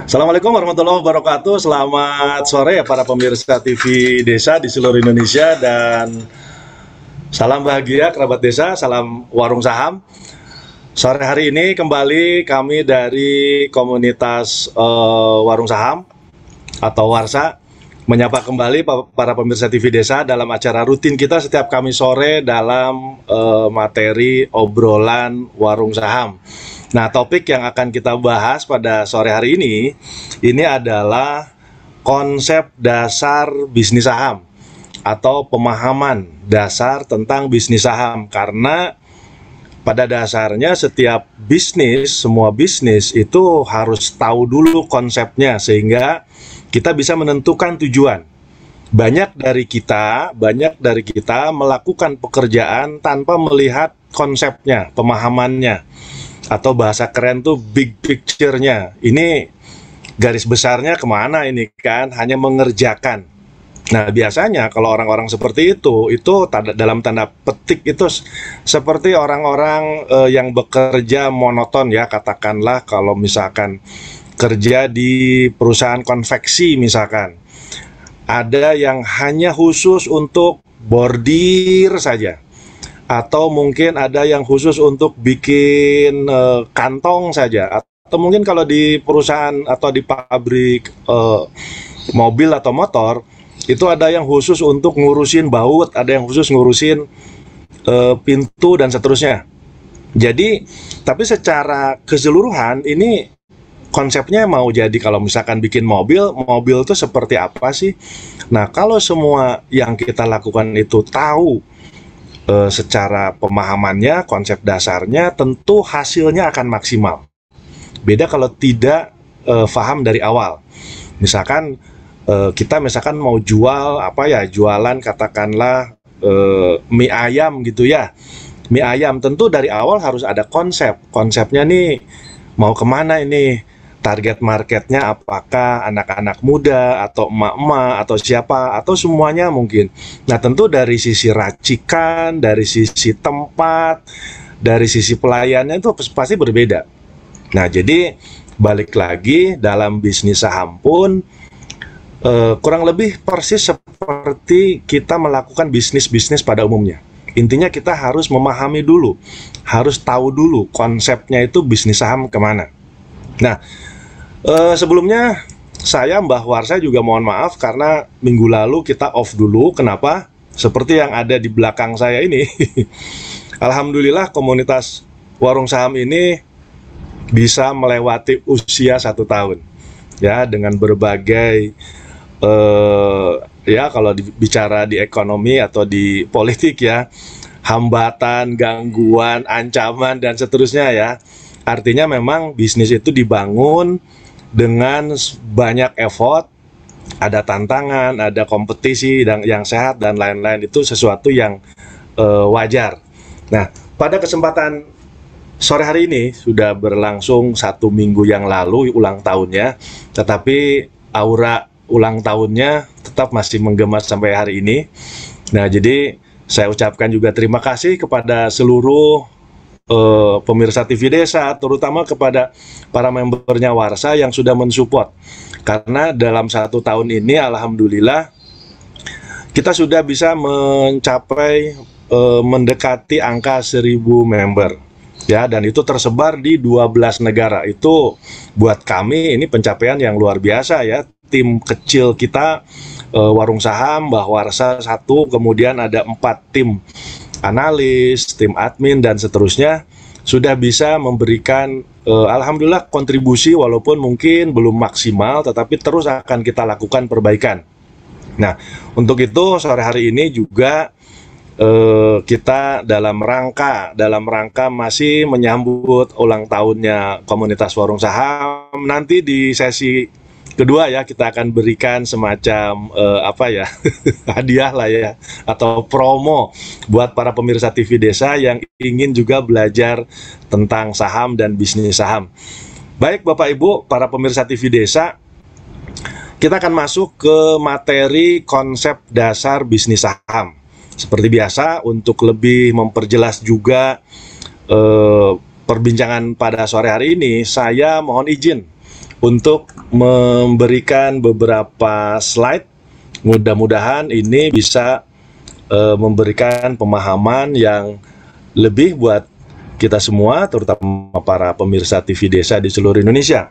Assalamualaikum warahmatullahi wabarakatuh. Selamat sore ya para pemirsa TV Desa di seluruh Indonesia, dan salam bahagia kerabat desa, salam warung saham. Sore hari ini kembali kami dari komunitas warung saham atau Warsa menyapa kembali para pemirsa TV Desa dalam acara rutin kita setiap Kamis sore dalam materi obrolan warung saham. Nah, topik yang akan kita bahas pada sore hari ini adalah konsep dasar bisnis saham atau pemahaman dasar tentang bisnis saham. Karena pada dasarnya setiap bisnis, semua bisnis itu harus tahu dulu konsepnya sehingga kita bisa menentukan tujuan. Banyak dari kita melakukan pekerjaan tanpa melihat konsepnya, pemahamannya. Atau bahasa keren tuh big picture-nya. Ini garis besarnya kemana ini kan? Hanya mengerjakan. Nah, biasanya kalau orang-orang seperti itu dalam tanda petik itu seperti orang-orang yang bekerja monoton ya. Katakanlah kalau misalkan kerja di perusahaan konveksi misalkan. Ada yang hanya khusus untuk bordir saja. Atau mungkin ada yang khusus untuk bikin kantong saja, atau mungkin kalau di perusahaan atau di pabrik mobil atau motor itu ada yang khusus untuk ngurusin baut, ada yang khusus ngurusin pintu dan seterusnya. Jadi tapi secara keseluruhan ini konsepnya mau jadi kalau misalkan bikin mobil itu seperti apa sih? Nah, kalau semua yang kita lakukan itu tahu secara pemahamannya, konsep dasarnya, tentu hasilnya akan maksimal. Beda kalau tidak paham dari awal. Misalkan kita mau jual jualan katakanlah mie ayam gitu ya. Mie ayam tentu dari awal harus ada konsep. Konsepnya nih mau kemana ini? Target marketnya apakah anak-anak muda atau emak-emak atau siapa atau semuanya mungkin. Nah, tentu dari sisi racikan, dari sisi tempat, dari sisi pelayannya itu pasti berbeda. Nah, jadi balik lagi dalam bisnis saham pun kurang lebih persis seperti kita melakukan bisnis-bisnis pada umumnya. Intinya kita harus memahami dulu, harus tahu dulu konsepnya itu bisnis saham kemana. Nah, sebelumnya saya Mbah Warsa juga mohon maaf karena minggu lalu kita off dulu. Kenapa? Seperti yang ada di belakang saya ini. Alhamdulillah komunitas warung saham ini bisa melewati usia 1 tahun. Ya, dengan berbagai ya kalau bicara di ekonomi atau di politik ya, hambatan, gangguan, ancaman dan seterusnya ya. Artinya memang bisnis itu dibangun dengan banyak effort, ada tantangan, ada kompetisi yang sehat dan lain-lain, itu sesuatu yang wajar. Nah, pada kesempatan sore hari ini sudah berlangsung 1 minggu yang lalu ulang tahunnya, tetapi aura ulang tahunnya tetap masih menggema sampai hari ini. Nah, jadi saya ucapkan juga terima kasih kepada seluruh pemirsa TV Desa, terutama kepada para membernya Warsa yang sudah mensupport. Karena dalam 1 tahun ini alhamdulillah kita sudah bisa mencapai mendekati angka 1000 member ya, dan itu tersebar di 12 negara. Itu buat kami ini pencapaian yang luar biasa ya. Tim kecil kita warung saham Mbah Warsa 1, kemudian ada 4 tim analis, tim admin dan seterusnya sudah bisa memberikan alhamdulillah kontribusi walaupun mungkin belum maksimal, tetapi terus akan kita lakukan perbaikan. Nah, untuk itu sore hari ini juga kita dalam rangka masih menyambut ulang tahunnya komunitas warung saham. Nanti di sesi kedua ya kita akan berikan semacam hadiah lah ya, atau promo buat para pemirsa TV Desa yang ingin juga belajar tentang saham dan bisnis saham. Baik Bapak Ibu para pemirsa TV Desa, kita akan masuk ke materi konsep dasar bisnis saham. Seperti biasa, untuk lebih memperjelas juga perbincangan pada sore hari ini, saya mohon izin untuk memberikan beberapa slide. Mudah-mudahan ini bisa memberikan pemahaman yang lebih buat kita semua, terutama para pemirsa TV Desa di seluruh Indonesia.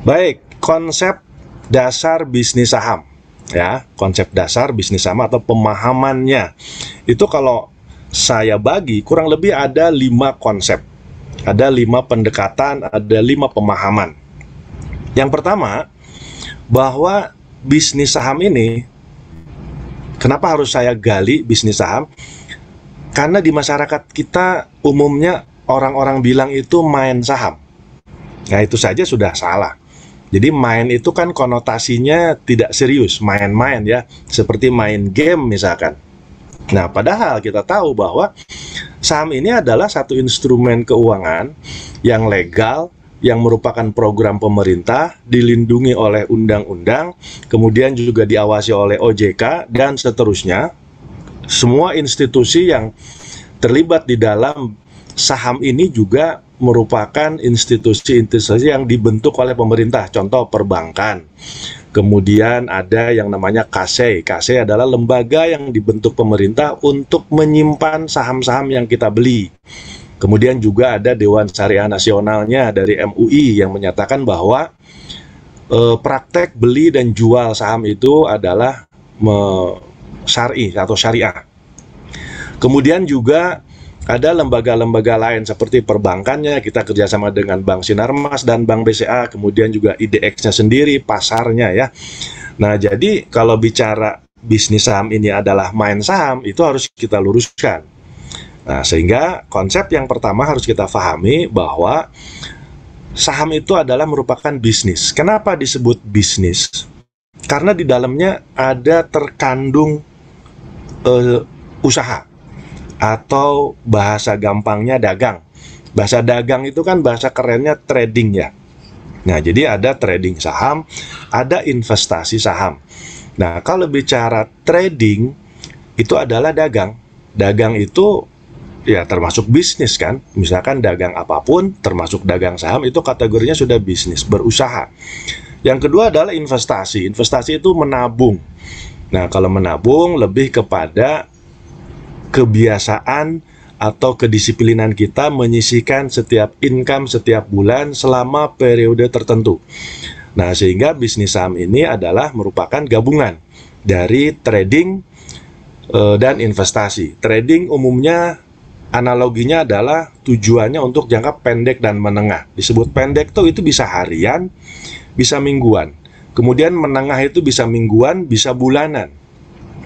Baik, konsep dasar bisnis saham, ya, konsep dasar bisnis saham atau pemahamannya itu kalau saya bagi kurang lebih ada 5 konsep, ada 5 pendekatan, ada 5 pemahaman. Yang pertama, bahwa bisnis saham ini, kenapa harus saya gali bisnis saham? Karena di masyarakat kita umumnya orang-orang bilang itu main saham. Nah, itu saja sudah salah. Jadi main itu kan konotasinya tidak serius, main-main ya, seperti main game misalkan. Nah, padahal kita tahu bahwa saham ini adalah satu instrumen keuangan yang legal, yang merupakan program pemerintah, dilindungi oleh undang-undang, kemudian juga diawasi oleh OJK, dan seterusnya. Semua institusi yang terlibat di dalam saham ini juga merupakan institusi-institusi yang dibentuk oleh pemerintah, contoh perbankan. Kemudian ada yang namanya KASEI. KASEI adalah lembaga yang dibentuk pemerintah untuk menyimpan saham-saham yang kita beli. Kemudian juga ada Dewan Syariah Nasionalnya dari MUI yang menyatakan bahwa praktek beli dan jual saham itu adalah syar'i atau syariah. Kemudian juga ada lembaga-lembaga lain seperti perbankannya, kita kerjasama dengan Bank Sinarmas dan Bank BCA, kemudian juga IDX-nya sendiri, pasarnya ya. Nah, jadi kalau bicara bisnis saham ini adalah main saham, itu harus kita luruskan. Nah, sehingga konsep yang pertama harus kita pahami bahwa saham itu adalah merupakan bisnis. Kenapa disebut bisnis? Karena di dalamnya ada terkandung usaha, atau bahasa gampangnya dagang. Bahasa dagang itu kan bahasa kerennya trading ya. Nah, jadi ada trading saham, ada investasi saham. Nah, kalau bicara trading, itu adalah dagang. Dagang itu ya termasuk bisnis kan. Misalkan dagang apapun, termasuk dagang saham, itu kategorinya sudah bisnis, berusaha. Yang kedua adalah investasi. Investasi itu menabung. Nah, kalau menabung lebih kepada kebiasaan atau kedisiplinan kita menyisihkan setiap income setiap bulan selama periode tertentu. Nah, sehingga bisnis saham ini adalah merupakan gabungan dari trading dan investasi. Trading umumnya analoginya adalah tujuannya untuk jangka pendek dan menengah. Disebut pendek tuh itu bisa harian, bisa mingguan. Kemudian menengah itu bisa mingguan, bisa bulanan.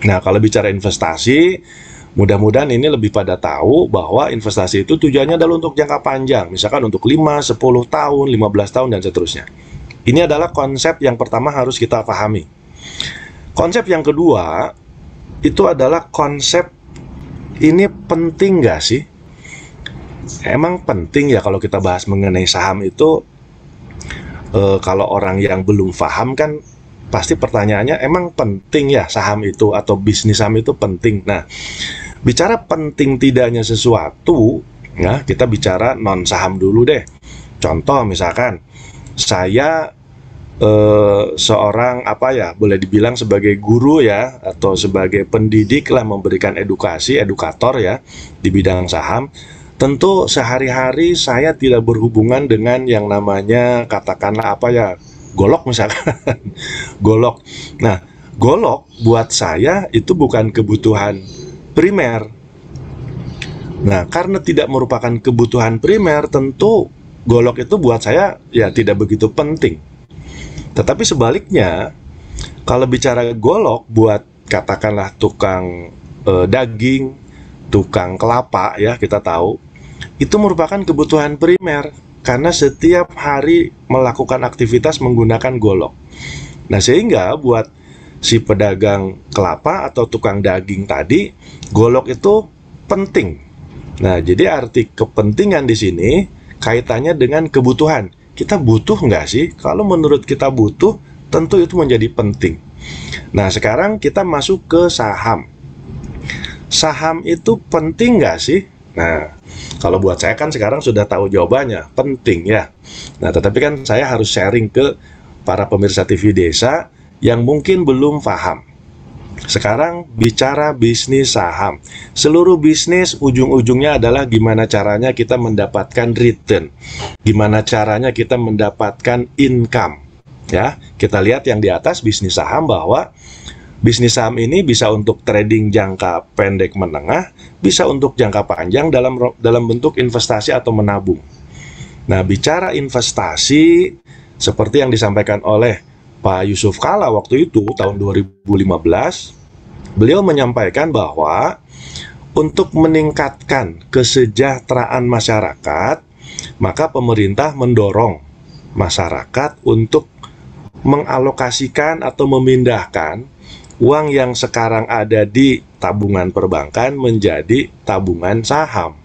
Nah, kalau bicara investasi, mudah-mudahan ini lebih pada tahu bahwa investasi itu tujuannya adalah untuk jangka panjang, misalkan untuk 5, 10 tahun, 15 tahun, dan seterusnya. Ini adalah konsep yang pertama harus kita pahami. Konsep yang kedua, itu adalah konsep ini penting nggak sih? Emang penting ya kalau kita bahas mengenai saham itu, kalau orang yang belum paham kan, pasti pertanyaannya, emang penting ya saham itu atau bisnis saham itu penting? Nah, bicara penting tidaknya sesuatu, ya kita bicara non saham dulu deh. Contoh misalkan saya seorang boleh dibilang sebagai guru ya, atau sebagai pendidik lah, memberikan edukasi, edukator ya di bidang saham. Tentu sehari-hari saya tidak berhubungan dengan yang namanya katakanlah golok misalkan. Golok. Nah, golok buat saya itu bukan kebutuhan primer. Nah, karena tidak merupakan kebutuhan primer, tentu golok itu buat saya ya tidak begitu penting. Tetapi sebaliknya, kalau bicara golok buat katakanlah tukang daging, tukang kelapa ya, kita tahu itu merupakan kebutuhan primer karena setiap hari melakukan aktivitas menggunakan golok. Nah, sehingga buat si pedagang kelapa atau tukang daging tadi, golok itu penting. Nah, jadi arti kepentingan di sini kaitannya dengan kebutuhan. Kita butuh nggak sih? Kalau menurut kita butuh, tentu itu menjadi penting. Nah, sekarang kita masuk ke saham. Saham itu penting nggak sih? Nah, Kalau buat saya kan sekarang sudah tahu jawabannya, penting ya. Nah, tetapi kan saya harus sharing ke para pemirsa TV Desa yang mungkin belum paham. Sekarang bicara bisnis saham. Seluruh bisnis ujung-ujungnya adalah gimana caranya kita mendapatkan return. Gimana caranya kita mendapatkan income. Ya, kita lihat yang di atas bisnis saham, bahwa bisnis saham ini bisa untuk trading jangka pendek menengah, bisa untuk jangka panjang dalam bentuk investasi atau menabung. Nah, bicara investasi seperti yang disampaikan oleh Pak Yusuf Kalla waktu itu tahun 2015, beliau menyampaikan bahwa untuk meningkatkan kesejahteraan masyarakat, maka pemerintah mendorong masyarakat untuk mengalokasikan atau memindahkan uang yang sekarang ada di tabungan perbankan menjadi tabungan saham.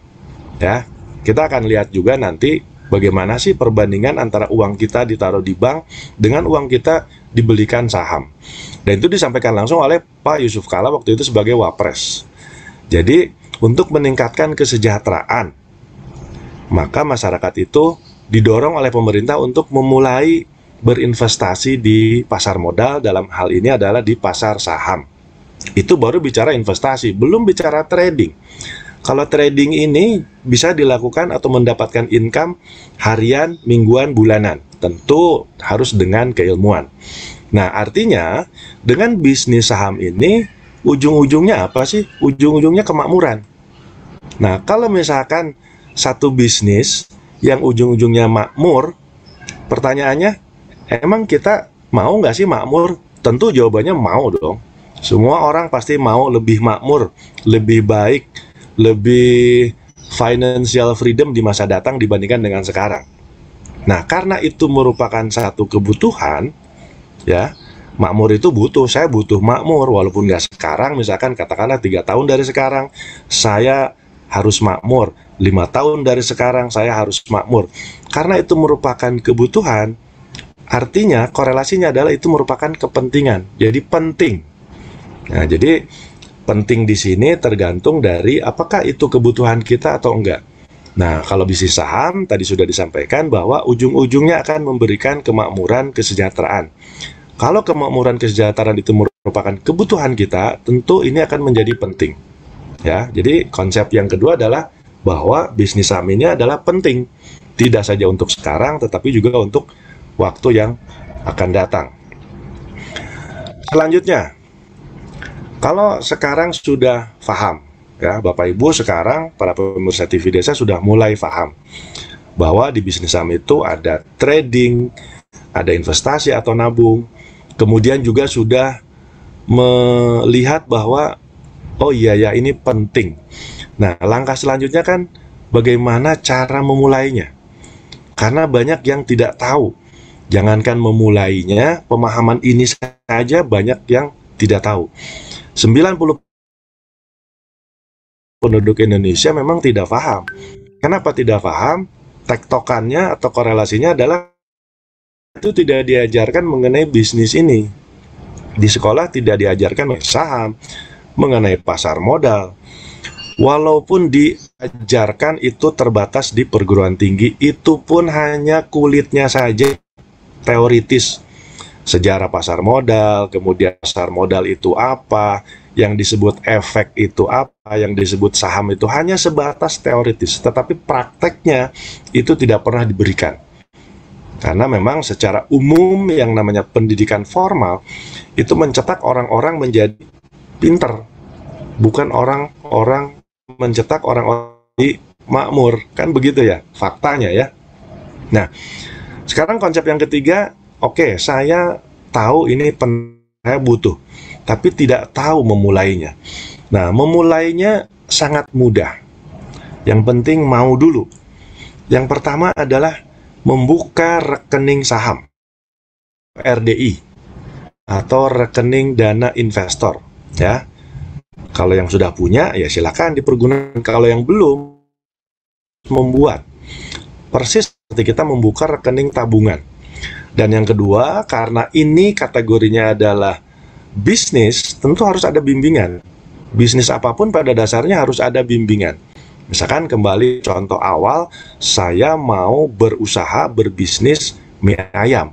Ya, kita akan lihat juga nanti bagaimana sih perbandingan antara uang kita ditaruh di bank dengan uang kita dibelikan saham. Dan itu disampaikan langsung oleh Pak Yusuf Kalla waktu itu sebagai Wapres. Jadi, untuk meningkatkan kesejahteraan, maka masyarakat itu didorong oleh pemerintah untuk memulai berinvestasi di pasar modal, dalam hal ini adalah di pasar saham. Itu baru bicara investasi, belum bicara trading. Kalau trading ini bisa dilakukan atau mendapatkan income harian, mingguan, bulanan. Tentu harus dengan keilmuan. Nah, artinya dengan bisnis saham ini ujung-ujungnya apa sih? Ujung-ujungnya kemakmuran. Nah, kalau misalkan satu bisnis yang ujung-ujungnya makmur, pertanyaannya, emang kita mau nggak sih makmur? Tentu jawabannya mau dong. Semua orang pasti mau lebih makmur, lebih baik, lebih financial freedom di masa datang dibandingkan dengan sekarang. Nah, karena itu merupakan satu kebutuhan, ya, makmur itu butuh. Saya butuh makmur, walaupun nggak sekarang, misalkan katakanlah 3 tahun dari sekarang, saya harus makmur. 5 tahun dari sekarang, saya harus makmur. Karena itu merupakan kebutuhan, artinya korelasinya adalah itu merupakan kepentingan. Jadi penting. Nah, jadi penting di sini tergantung dari apakah itu kebutuhan kita atau enggak. Nah, kalau bisnis saham tadi sudah disampaikan bahwa ujung-ujungnya akan memberikan kemakmuran, kesejahteraan. Kalau kemakmuran, kesejahteraan itu merupakan kebutuhan kita, tentu ini akan menjadi penting. Ya, jadi konsep yang kedua adalah bahwa bisnis saham ini adalah penting, tidak saja untuk sekarang, tetapi juga untuk waktu yang akan datang. Selanjutnya, kalau sekarang sudah paham, ya Bapak Ibu, sekarang para pemirsa TV Desa sudah mulai paham bahwa di bisnis saham itu ada trading, ada investasi atau nabung, kemudian juga sudah melihat bahwa oh iya ya ini penting. Nah, langkah selanjutnya kan bagaimana cara memulainya, karena banyak yang tidak tahu. Jangankan memulainya, pemahaman ini saja banyak yang tidak tahu. 90% penduduk Indonesia memang tidak paham. Kenapa tidak paham? Tektokannya atau korelasinya adalah itu tidak diajarkan mengenai bisnis ini. Di sekolah tidak diajarkan mengenai saham, mengenai pasar modal. Walaupun diajarkan itu terbatas di perguruan tinggi, itu pun hanya kulitnya saja, teoritis. Sejarah pasar modal, kemudian pasar modal itu apa, yang disebut efek itu apa, yang disebut saham itu hanya sebatas teoritis, tetapi prakteknya itu tidak pernah diberikan. Karena memang secara umum yang namanya pendidikan formal itu mencetak orang-orang menjadi pinter, bukan orang-orang mencetak orang-orang makmur, kan begitu ya faktanya ya. Nah, sekarang konsep yang ketiga, oke, saya tahu ini saya butuh, tapi tidak tahu memulainya. Nah, memulainya sangat mudah. Yang penting mau dulu. Yang pertama adalah membuka rekening saham, RDI, atau rekening dana investor. Ya, kalau yang sudah punya, ya silakan dipergunakan. Kalau yang belum, membuat. Persis seperti kita membuka rekening tabungan. Dan yang kedua, karena ini kategorinya adalah bisnis, tentu harus ada bimbingan. Bisnis apapun pada dasarnya harus ada bimbingan. Misalkan kembali contoh awal, saya mau berusaha berbisnis mie ayam.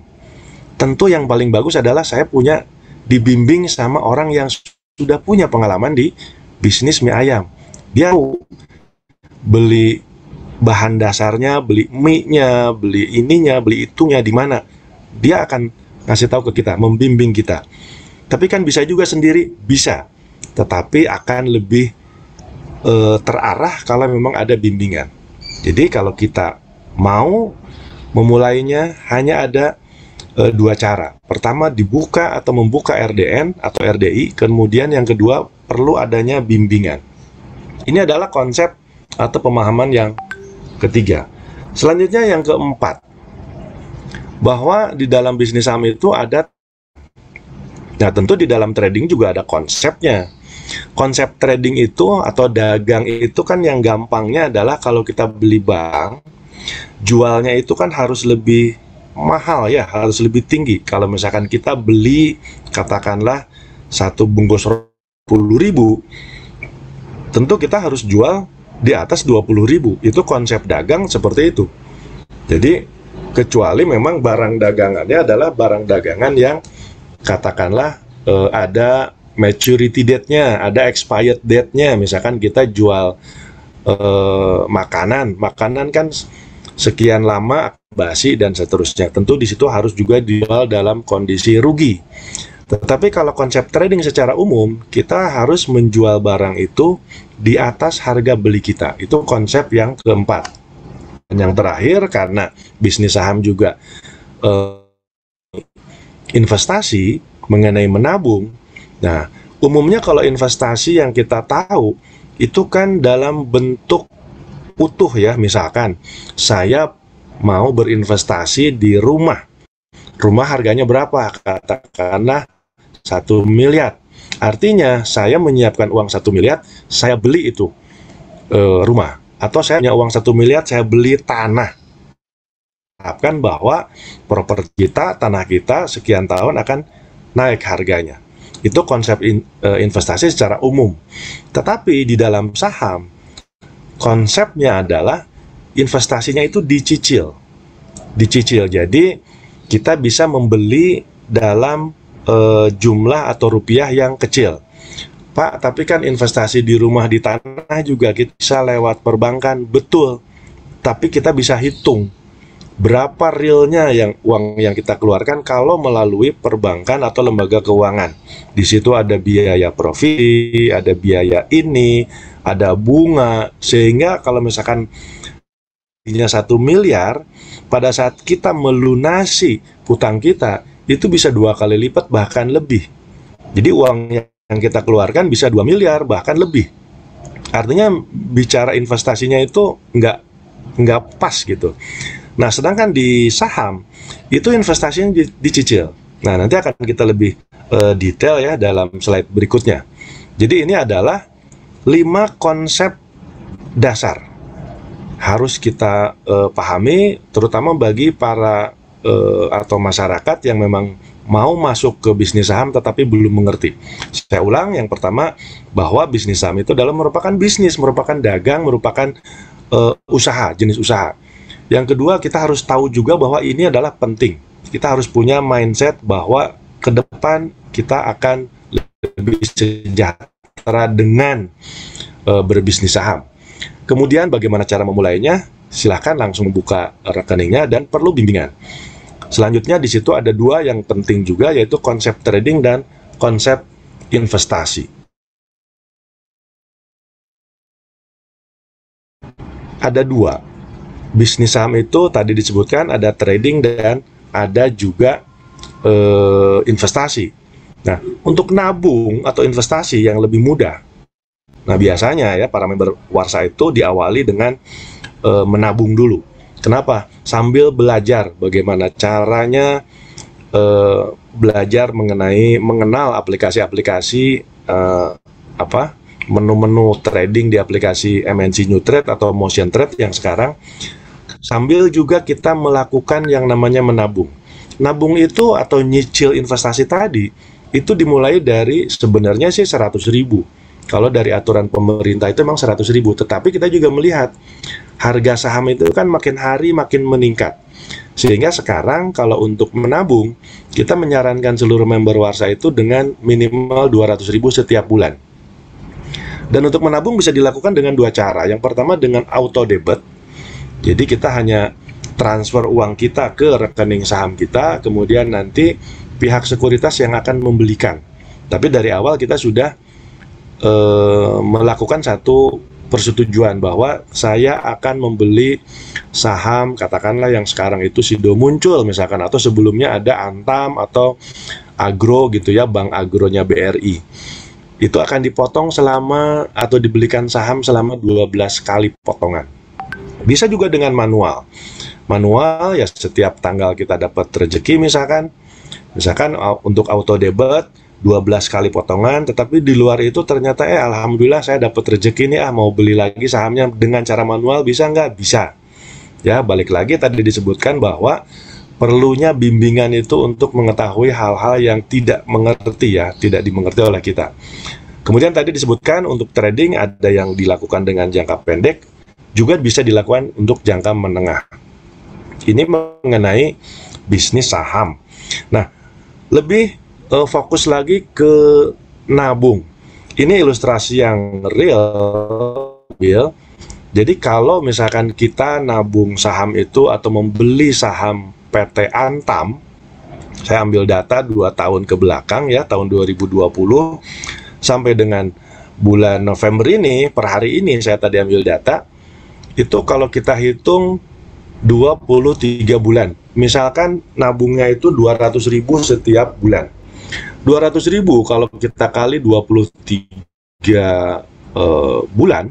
Tentu yang paling bagus adalah saya punya dibimbing sama orang yang sudah punya pengalaman di bisnis mie ayam. Dia beli bahan dasarnya, beli mie-nya, beli ininya, beli itunya di mana. Dia akan ngasih tahu ke kita, membimbing kita. Tapi kan bisa juga sendiri, bisa. Tetapi akan lebih terarah kalau memang ada bimbingan. Jadi kalau kita mau memulainya, hanya ada dua cara. Pertama, dibuka atau membuka RDN atau RDI. Kemudian yang kedua, perlu adanya bimbingan. Ini adalah konsep atau pemahaman yang ketiga. Selanjutnya yang keempat, bahwa di dalam bisnis saham itu ada, nah tentu di dalam trading juga ada konsepnya. Konsep trading itu atau dagang itu kan yang gampangnya adalah kalau kita beli barang, jualnya itu kan harus lebih mahal ya, harus lebih tinggi. Kalau misalkan kita beli katakanlah satu bungkus 10.000, tentu kita harus jual di atas 20.000. Itu konsep dagang seperti itu. Jadi kecuali memang barang dagangannya adalah barang dagangan yang katakanlah ada maturity date-nya, ada expired date-nya. Misalkan kita jual makanan kan sekian lama basi dan seterusnya. Tentu di situ harus juga dijual dalam kondisi rugi. Tetapi kalau konsep trading secara umum, kita harus menjual barang itu di atas harga beli kita. Itu konsep yang keempat. Dan yang terakhir, karena bisnis saham juga investasi mengenai menabung. Nah, umumnya kalau investasi yang kita tahu itu kan dalam bentuk utuh ya. Misalkan saya mau berinvestasi di rumah. Rumah harganya berapa? Katakanlah 1 miliar. Artinya saya menyiapkan uang 1 miliar, saya beli itu rumah. Atau saya punya uang 1 miliar, saya beli tanah. Harapkan bahwa properti kita, tanah kita sekian tahun akan naik harganya. Itu konsep investasi secara umum. Tetapi di dalam saham, konsepnya adalah investasinya itu dicicil. Dicicil. Jadi kita bisa membeli dalam jumlah atau rupiah yang kecil. Pak, tapi kan investasi di rumah, di tanah juga kita bisa lewat perbankan. Betul. Tapi kita bisa hitung berapa realnya uang yang kita keluarkan kalau melalui perbankan atau lembaga keuangan. Di situ ada biaya provisi, ada biaya ini, ada bunga, sehingga kalau misalkan ini 1 miliar, pada saat kita melunasi hutang kita, itu bisa 2 kali lipat bahkan lebih. Jadi uang yang kita keluarkan bisa 2 miliar bahkan lebih. Artinya bicara investasinya itu nggak pas gitu. Nah, sedangkan di saham itu investasinya dicicil. Nah, nanti akan kita lebih detail ya dalam slide berikutnya. Jadi ini adalah 5 konsep dasar harus kita pahami, terutama bagi para atau masyarakat yang memang mau masuk ke bisnis saham tetapi belum mengerti. Saya ulang, yang pertama bahwa bisnis saham itu adalah merupakan bisnis, merupakan dagang, merupakan usaha, jenis usaha. Yang kedua, kita harus tahu juga bahwa ini adalah penting. Kita harus punya mindset bahwa ke depan kita akan lebih sejahtera dengan berbisnis saham. Kemudian bagaimana cara memulainya? Silahkan langsung buka rekeningnya dan perlu bimbingan. Selanjutnya di situ ada 2 yang penting juga, yaitu konsep trading dan konsep investasi. Ada 2. Bisnis saham itu tadi disebutkan ada trading dan ada juga investasi. Nah, untuk nabung atau investasi yang lebih mudah, nah biasanya ya para member Warsa itu diawali dengan menabung dulu. Kenapa? Sambil belajar bagaimana caranya belajar mengenal aplikasi-aplikasi menu-menu trading di aplikasi MNC New Trade atau Motion Trade yang sekarang. Sambil juga kita melakukan yang namanya menabung. Nabung itu atau nyicil investasi tadi, itu dimulai dari sebenarnya sih 100.000. Kalau dari aturan pemerintah itu memang 100.000, tetapi kita juga melihat harga saham itu kan makin hari makin meningkat. Sehingga sekarang kalau untuk menabung, kita menyarankan seluruh member Warsa itu dengan minimal 200.000 setiap bulan. Dan untuk menabung bisa dilakukan dengan dua cara. Yang pertama dengan auto debit. Jadi kita hanya transfer uang kita ke rekening saham kita, kemudian nanti pihak sekuritas yang akan membelikan. Tapi dari awal kita sudah melakukan satu persetujuan bahwa saya akan membeli saham, katakanlah yang sekarang itu Sido muncul misalkan, atau sebelumnya ada Antam atau Agro gitu ya, Bank Agronya BRI. Itu akan dipotong selama atau dibelikan saham selama 12 kali potongan. Bisa juga dengan manual. Manual ya setiap tanggal kita dapat rezeki misalkan untuk auto debit 12 kali potongan, tetapi di luar itu ternyata alhamdulillah saya dapat rezeki nih, mau beli lagi sahamnya dengan cara manual, bisa nggak? Bisa. Ya, balik lagi tadi disebutkan bahwa perlunya bimbingan itu untuk mengetahui hal-hal yang tidak dimengerti oleh kita. Kemudian tadi disebutkan untuk trading ada yang dilakukan dengan jangka pendek, juga bisa dilakukan untuk jangka menengah. Ini mengenai bisnis saham. Nah, lebih fokus lagi ke nabung. Ini ilustrasi yang real. Jadi kalau misalkan kita nabung saham itu atau membeli saham PT Antam, saya ambil data 2 tahun ke belakang ya, tahun 2020 sampai dengan bulan November ini, per hari ini saya tadi ambil data, itu kalau kita hitung 23 bulan. Misalkan nabungnya itu 200.000 setiap bulan. 200.000 kalau kita kali 23 bulan,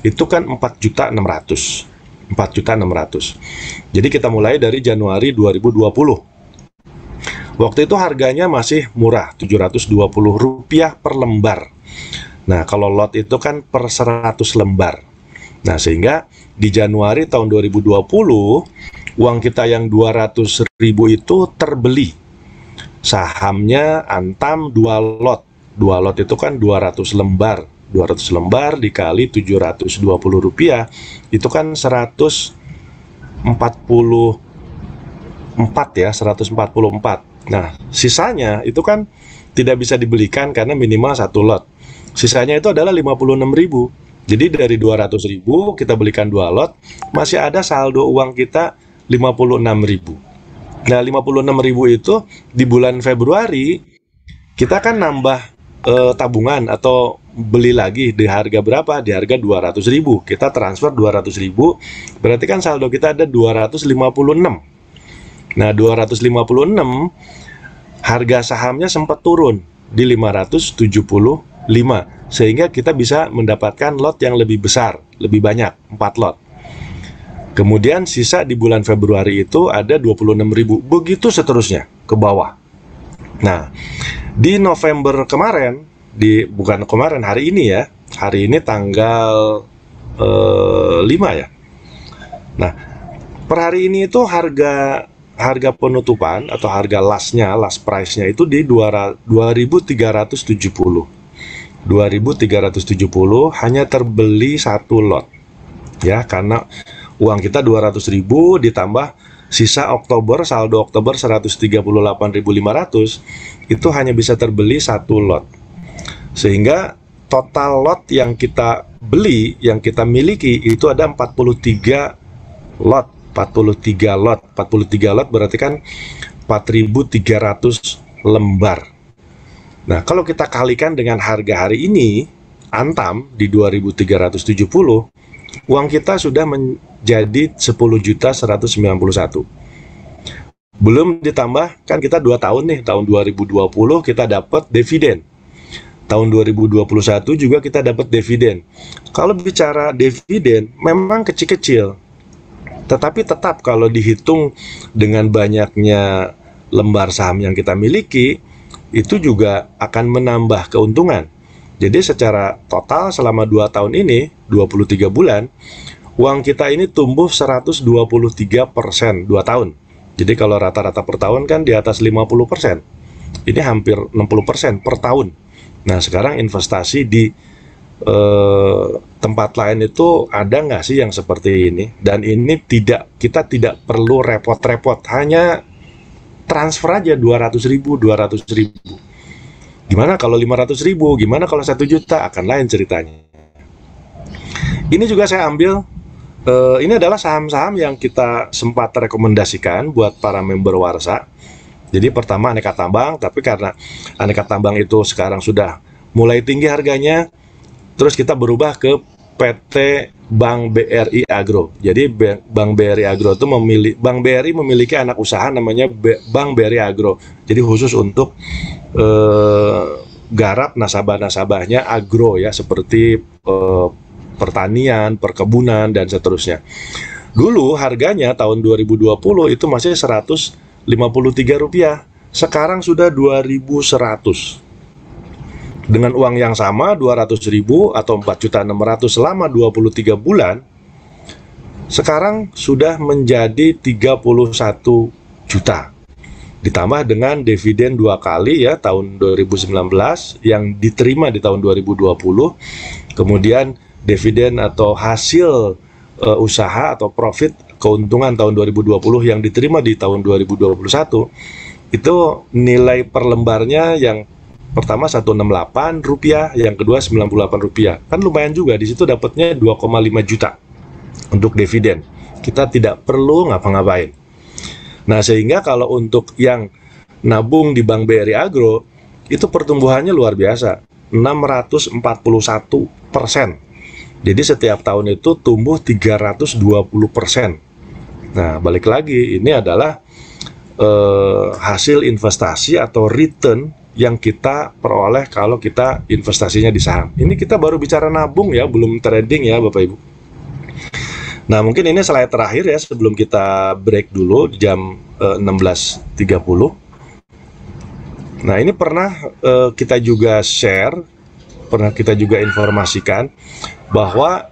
itu kan 4.600.000. 4.600.000. Jadi kita mulai dari Januari 2020. Waktu itu harganya masih murah, Rp720 per lembar. Nah, kalau lot itu kan per 100 lembar. Nah, sehingga di Januari tahun 2020, uang kita yang 200.000 itu terbeli. Sahamnya Antam 2 lot. 2 lot itu kan 200 lembar. 200 lembar dikali Rp720, itu kan 144 ya, 144. Nah, sisanya itu kan tidak bisa dibelikan karena minimal 1 lot. Sisanya itu adalah 56.000. Jadi dari 200.000 kita belikan 2 lot, masih ada saldo uang kita 56.000. Nah, 56.000 itu di bulan Februari kita kan nambah tabungan atau beli lagi di harga berapa? Di harga 200.000. Kita transfer 200.000, berarti kan saldo kita ada 256. Nah, 256 harga sahamnya sempat turun di 575, sehingga kita bisa mendapatkan lot yang lebih besar, lebih banyak, 4 lot. Kemudian sisa di bulan Februari itu ada 26.000, begitu seterusnya ke bawah. Nah, di November kemarin, hari ini ya, hari ini tanggal 5 ya. Nah, per hari ini itu harga penutupan atau harga last price-nya itu di 2.370. 2.370 hanya terbeli 1 lot. Ya, karena uang kita 200.000 ditambah sisa Oktober, saldo Oktober 138.500, itu hanya bisa terbeli 1 lot. Sehingga total lot yang kita beli, yang kita miliki itu ada 43 lot. 43 lot berarti kan 4.300 lembar. Nah, kalau kita kalikan dengan harga hari ini, Antam di 2.370, uang kita sudah menjadi 10.191. Belum ditambah, kan kita 2 tahun nih, tahun 2020 kita dapat dividen. Tahun 2021 juga kita dapat dividen. Kalau bicara dividen, memang kecil-kecil. Tetapi tetap kalau dihitung dengan banyaknya lembar saham yang kita miliki, itu juga akan menambah keuntungan. Jadi secara total selama 2 tahun ini, 23 bulan, uang kita ini tumbuh 123% 2 tahun. Jadi kalau rata-rata per tahun kan di atas 50%. Ini hampir 60% per tahun. Nah, sekarang investasi di tempat lain itu ada nggak sih yang seperti ini? Dan ini kita tidak perlu repot-repot, hanya transfer aja 200.000, 200.000. Gimana kalau 500.000? Gimana kalau 1 juta? Akan lain ceritanya. Ini juga saya ambil, ini adalah saham-saham yang kita sempat rekomendasikan buat para member Warsa. Jadi pertama aneka tambang, tapi karena aneka tambang itu sekarang sudah mulai tinggi harganya, terus kita berubah ke PT Bank BRI Agro. Jadi Bank BRI Agro itu Bank BRI memiliki anak usaha namanya Bank BRI Agro. Jadi khusus untuk garap nasabah-nasabahnya agro ya, seperti pertanian, perkebunan, dan seterusnya. Dulu harganya tahun 2020 itu masih Rp153, sekarang sudah 2.100. Dengan uang yang sama 200.000 atau 4.600.000 selama 23 bulan, sekarang sudah menjadi 31 juta. Ditambah dengan dividen 2 kali ya, tahun 2019 yang diterima di tahun 2020, kemudian dividen atau hasil usaha atau profit keuntungan tahun 2020 yang diterima di tahun 2021, itu nilai per lembarnya yang pertama Rp168, yang kedua Rp98. Kan lumayan juga, di situ dapatnya 2,5 juta untuk dividen. Kita tidak perlu ngapa-ngapain. Nah, sehingga kalau untuk yang nabung di Bank BRI Agro, itu pertumbuhannya luar biasa, 641%. Jadi setiap tahun itu tumbuh 320%. Nah, balik lagi, ini adalah hasil investasi atau return yang kita peroleh kalau kita investasinya di saham. Ini kita baru bicara nabung ya, belum trading ya Bapak Ibu. Nah, mungkin ini slide terakhir ya sebelum kita break dulu jam 16.30. Nah, ini pernah kita juga share, pernah kita juga informasikan bahwa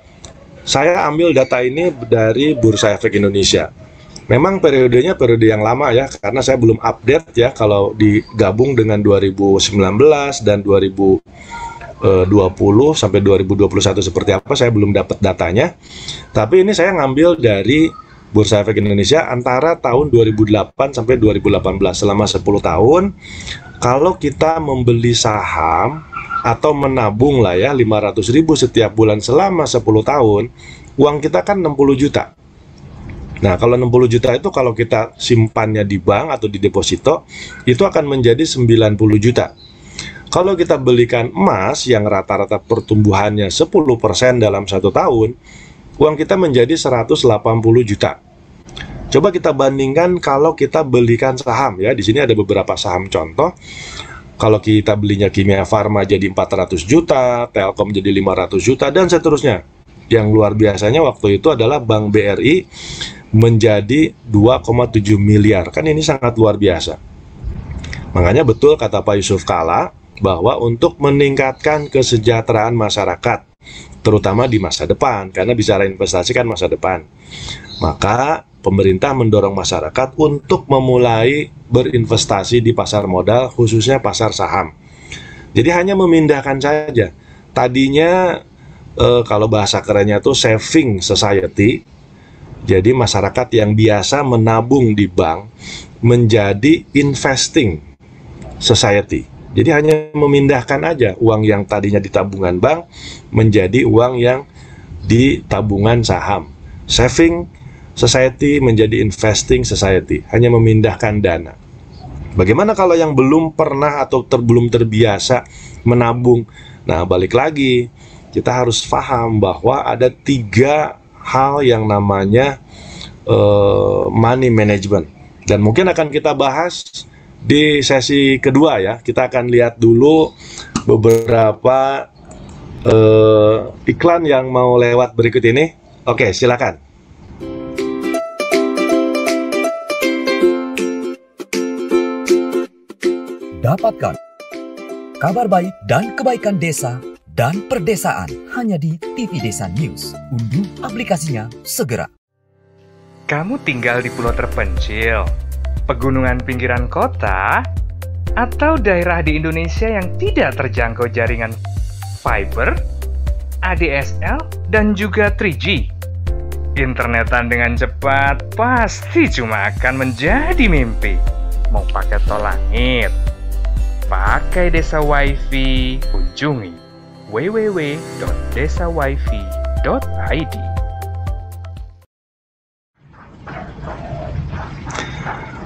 saya ambil data ini dari Bursa Efek Indonesia. Memang periodenya periode yang lama ya, karena saya belum update ya kalau digabung dengan 2019 dan 2020 sampai 2021 seperti apa, saya belum dapat datanya. Tapi ini saya ngambil dari Bursa Efek Indonesia antara tahun 2008 sampai 2018, selama 10 tahun. Kalau kita membeli saham atau menabung lah ya 500.000 setiap bulan selama 10 tahun, uang kita kan 60 juta. Nah, kalau 60 juta itu kalau kita simpannya di bank atau di deposito, itu akan menjadi 90 juta. Kalau kita belikan emas yang rata-rata pertumbuhannya 10% dalam 1 tahun, uang kita menjadi 180 juta. Coba kita bandingkan kalau kita belikan saham ya. Di sini ada beberapa saham contoh. Kalau kita belinya Kimia Farma jadi 400 juta, Telkom jadi 500 juta, dan seterusnya. Yang luar biasanya waktu itu adalah Bank BRI menjadi 2,7 miliar. Kan ini sangat luar biasa. Makanya betul kata Pak Yusuf Kalla, bahwa untuk meningkatkan kesejahteraan masyarakat, terutama di masa depan, karena bicara investasi kan masa depan, maka pemerintah mendorong masyarakat untuk memulai berinvestasi di pasar modal, khususnya pasar saham. Jadi hanya memindahkan saja. Tadinya kalau bahasa kerennya itu saving society, jadi masyarakat yang biasa menabung di bank menjadi investing society. Jadi hanya memindahkan aja uang yang tadinya di tabungan bank menjadi uang yang di tabungan saham. Saving society menjadi investing society, hanya memindahkan dana. Bagaimana kalau yang belum pernah atau belum terbiasa menabung? Nah, balik lagi, kita harus paham bahwa ada 3 hal yang namanya money management. Dan mungkin akan kita bahas di sesi kedua ya. Kita akan lihat dulu beberapa iklan yang mau lewat berikut ini. Oke, silakan. Dapatkan kabar baik dan kebaikan desa dan perdesaan hanya di TV Desa News. Unduh aplikasinya segera. Kamu tinggal di pulau terpencil, pegunungan pinggiran kota, atau daerah di Indonesia yang tidak terjangkau jaringan fiber? ADSL, dan juga 3G. Internetan dengan cepat pasti cuma akan menjadi mimpi. Mau pakai tol langit, pakai Desa WiFi, kunjungi www.desawifi.id.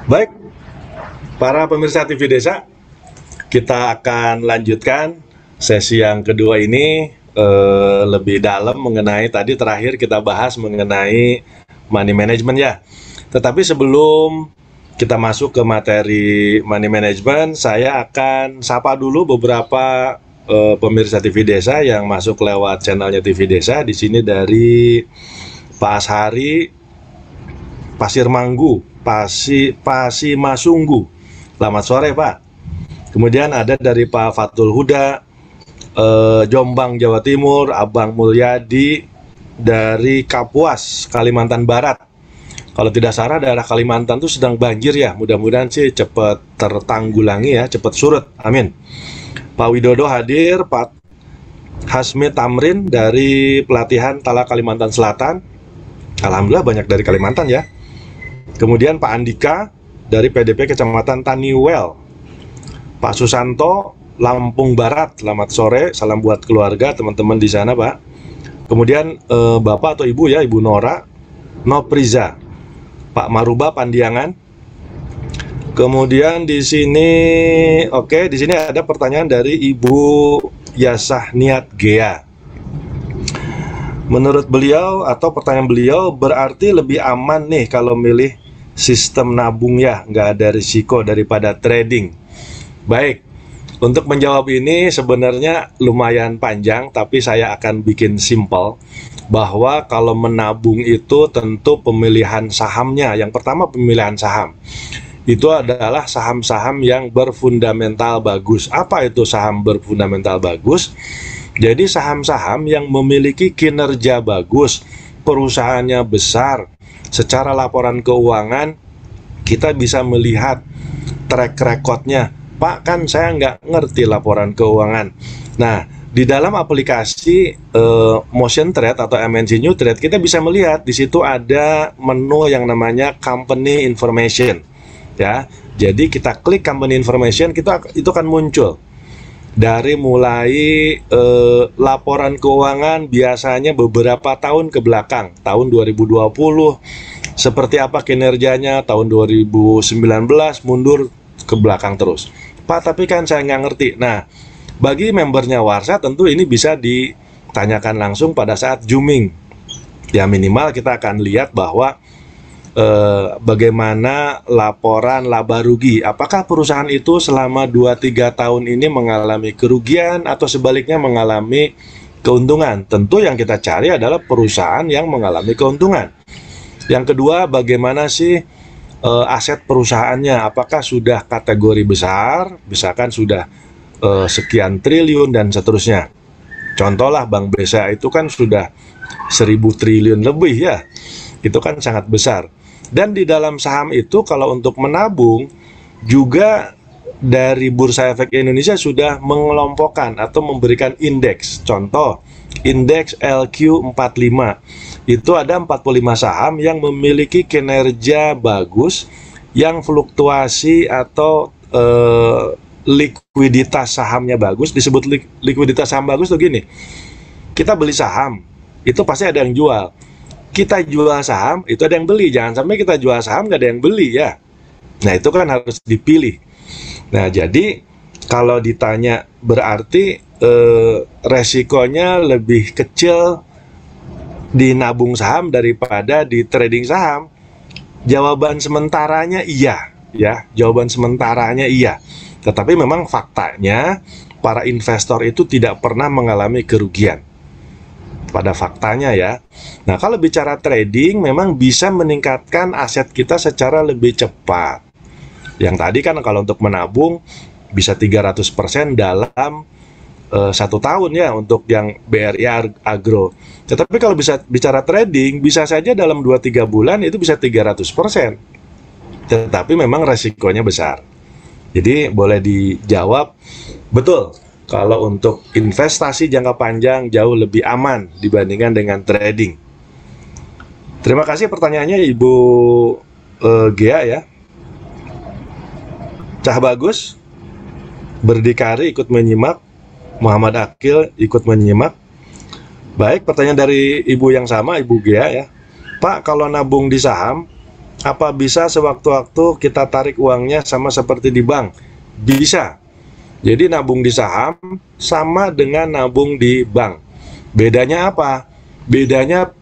Baik, para pemirsa TV Desa, kita akan lanjutkan sesi yang kedua ini lebih dalam mengenai tadi terakhir kita bahas mengenai money management ya. Tetapi sebelum kita masuk ke materi money management, saya akan sapa dulu beberapa pemirsa TV Desa yang masuk lewat channelnya TV Desa. Di sini dari Pak Ashari, Pasir Manggu, Pasimasunggu. Selamat sore Pak. Kemudian ada dari Pak Fatul Huda, Jombang Jawa Timur, Abang Mulyadi dari Kapuas, Kalimantan Barat. Kalau tidak salah daerah Kalimantan itu sedang banjir ya. Mudah-mudahan sih cepat tertanggulangi ya, cepat surut. Amin. Pak Widodo hadir, Pak Hasmi Tamrin dari Pelatihan Tala Kalimantan Selatan. Alhamdulillah banyak dari Kalimantan ya. Kemudian Pak Andika dari PDP Kecamatan Taniwel. Pak Susanto, Lampung Barat. Selamat sore, salam buat keluarga, teman-teman di sana Pak. Kemudian Bapak atau Ibu ya, Ibu Nora Nopriza. Pak Maruba Pandiangan. Kemudian di sini, oke, di sini ada pertanyaan dari Ibu Yasah Niat Gea. Menurut beliau atau pertanyaan beliau, berarti lebih aman nih kalau milih sistem nabung ya, nggak ada risiko daripada trading. Baik, untuk menjawab ini sebenarnya lumayan panjang, tapi saya akan bikin simple. Bahwa kalau menabung itu tentu pemilihan sahamnya. Yang pertama pemilihan saham. Itu adalah saham-saham yang berfundamental bagus. Apa itu saham berfundamental bagus? Jadi saham-saham yang memiliki kinerja bagus, perusahaannya besar, secara laporan keuangan kita bisa melihat track recordnya. Pak, kan saya nggak ngerti laporan keuangan. Nah, di dalam aplikasi Motion Trade atau MNC New Trade kita bisa melihat di situ ada menu yang namanya Company Information. Ya, jadi kita klik Company Information, itu akan muncul dari mulai laporan keuangan biasanya beberapa tahun ke belakang, tahun 2020 seperti apa kinerjanya, tahun 2019 mundur ke belakang terus. Pak, tapi kan saya nggak ngerti. Nah, bagi membernya Warsa tentu ini bisa ditanyakan langsung pada saat zooming. Ya minimal kita akan lihat bahwa bagaimana laporan laba rugi. Apakah perusahaan itu selama 2-3 tahun ini mengalami kerugian atau sebaliknya mengalami keuntungan? Tentu yang kita cari adalah perusahaan yang mengalami keuntungan. Yang kedua, bagaimana sih aset perusahaannya? Apakah sudah kategori besar, misalkan sudah sekian triliun dan seterusnya. Contohlah Bank BCA itu kan sudah 1000 triliun lebih ya. Itu kan sangat besar. Dan di dalam saham itu kalau untuk menabung juga dari Bursa Efek Indonesia sudah mengelompokkan atau memberikan indeks. Contoh, indeks LQ45. Itu ada 45 saham yang memiliki kinerja bagus, yang fluktuasi atau likuiditas sahamnya bagus. Disebut likuiditas saham bagus tuh gini, kita beli saham itu pasti ada yang jual, kita jual saham itu ada yang beli. Jangan sampai kita jual saham nggak ada yang beli ya. Nah itu kan harus dipilih. Nah jadi kalau ditanya berarti resikonya lebih kecil di nabung saham daripada di trading saham. Jawaban sementaranya iya ya, jawaban sementaranya iya. Tetapi memang faktanya para investor itu tidak pernah mengalami kerugian. Pada faktanya ya. Nah kalau bicara trading memang bisa meningkatkan aset kita secara lebih cepat. Yang tadi kan kalau untuk menabung bisa 300% dalam 1 tahun ya untuk yang BRI Agro. Tetapi kalau bisa bicara trading bisa saja dalam 2-3 bulan itu bisa 300%. Tetapi memang resikonya besar. Jadi boleh dijawab, betul, kalau untuk investasi jangka panjang jauh lebih aman dibandingkan dengan trading. Terima kasih pertanyaannya Ibu Gea ya. Cah Bagus, Berdikari ikut menyimak, Muhammad Akil ikut menyimak. Baik, pertanyaan dari Ibu yang sama, Ibu Gea ya. Pak, kalau nabung di saham, apa bisa sewaktu-waktu kita tarik uangnya sama seperti di bank? Bisa. Jadi nabung di saham sama dengan nabung di bank. Bedanya apa? Bedanya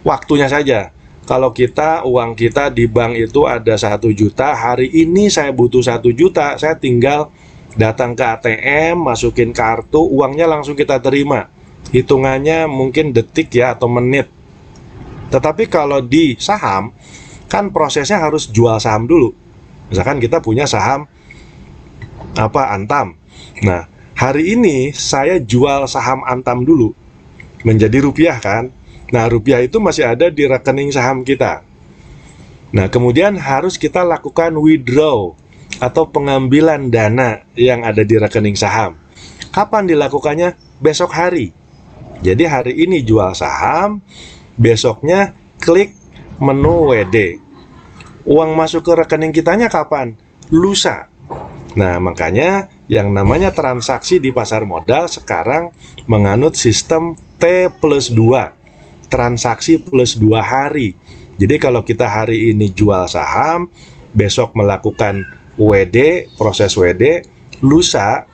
waktunya saja. Kalau uang kita di bank itu ada 1 juta, hari ini saya butuh 1 juta, saya tinggal datang ke ATM, masukin kartu, uangnya langsung kita terima. Hitungannya mungkin detik ya atau menit. Tetapi kalau di saham, kan prosesnya harus jual saham dulu. Misalkan kita punya saham Antam. Nah, hari ini saya jual saham Antam dulu menjadi rupiah kan. Nah, rupiah itu masih ada di rekening saham kita. Nah, kemudian harus kita lakukan withdraw atau pengambilan dana yang ada di rekening saham. Kapan dilakukannya? Besok hari. Jadi hari ini jual saham, besoknya klik menu WD. Uang masuk ke rekening kitanya kapan? Lusa. Nah, makanya yang namanya transaksi di pasar modal sekarang menganut sistem T+2. Transaksi plus 2 hari. Jadi kalau kita hari ini jual saham, besok melakukan WD, proses WD, lusa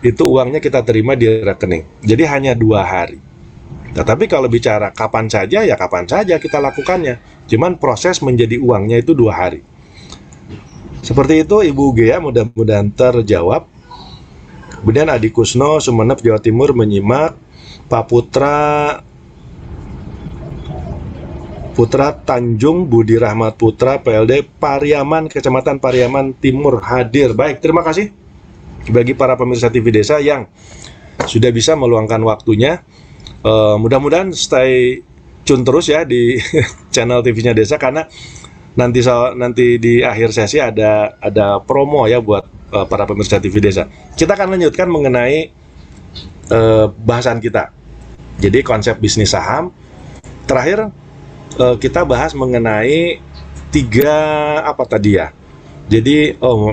itu uangnya kita terima di rekening. Jadi hanya 2 hari. Nah, tapi kalau bicara kapan saja, ya kapan saja kita lakukannya. Cuman proses menjadi uangnya itu 2 hari. Seperti itu Ibu Gea, mudah-mudahan terjawab. Kemudian Adi Kusno, Sumeneb, Jawa Timur menyimak. Pak Putra Tanjung, Budi Rahmat Putra, PLD Pariaman, Kecamatan Pariaman Timur hadir. Baik, terima kasih bagi para pemirsa TV Desa yang sudah bisa meluangkan waktunya. Mudah-mudahan stay tune terus ya di channel TV-nya Desa, karena nanti di akhir sesi ada promo ya buat para pemirsa TV Desa. Kita akan lanjutkan mengenai bahasan kita. Jadi konsep bisnis saham. Terakhir kita bahas mengenai 3 Jadi